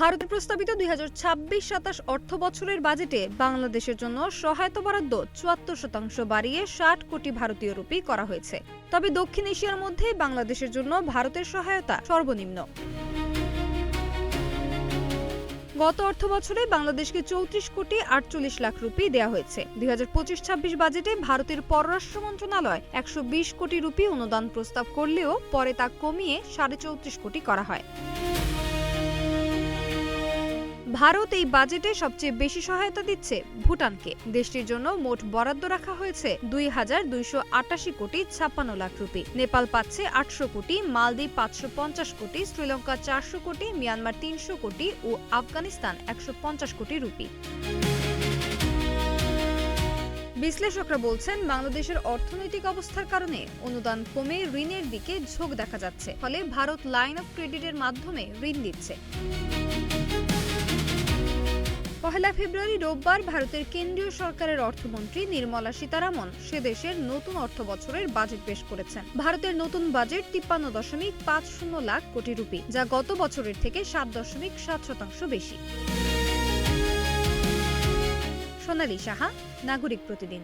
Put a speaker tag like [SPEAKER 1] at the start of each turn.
[SPEAKER 1] ভারতের প্রস্তাবিত 2026-27 অর্থ বছরের বাজেটে বাংলাদেশের জন্য সহায়তা বরাদ্দ 74% বাড়িয়ে 60 কোটি ভারতীয় রুপি করা হয়েছে। তবে দক্ষিণ এশিয়ার মধ্যে বাংলাদেশের জন্য ভারতের সহায়তা সর্বনিম্ন। গত অর্থ বছরে বাংলাদেশকে 34 কোটি 48 লাখ রুপি দেওয়া হয়েছে। 2025-26 বাজেটে ভারতের পররাষ্ট্র মন্ত্রণালয় 120 কোটি রুপি অনুদান প্রস্তাব করলেও পরে তা কমিয়ে 34.5 কোটি করা হয়। ভারত এই বাজেটে সবচেয়ে বেশি সহায়তা দিচ্ছে ভুটানকে। দেশটির জন্য মোট বরাদ্দ রাখা হয়েছে 2,288 কোটি 56 লাখ রুপি। নেপাল পাচ্ছে 800 কোটি, মালদ্বীপ 550 কোটি, শ্রীলঙ্কা 400 কোটি, মিয়ানমার 300 কোটি ও আফগানিস্তান 150 কোটি রুপি। বিশ্লেষকরা বলছেন, বাংলাদেশের অর্থনৈতিক অবস্থার কারণে অনুদান কমে ঋণের দিকে ঝোঁক দেখা যাচ্ছে। ফলে ভারত লাইন অফ ক্রেডিটের মাধ্যমে ঋণ দিচ্ছে। 1 ফেব্রুয়ারি রোববার ভারতের কেন্দ্রীয় সরকারের অর্থমন্ত্রী নির্মলা সীতারামন সে দেশের নতুন অর্থ বছরের বাজেট পেশ করেছেন। ভারতের নতুন বাজেট 53.50 লাখ কোটি রুপি, যা গত বছরের থেকে 7.7% বেশি। সোনালী সাহা, নাগরিক প্রতিদিন।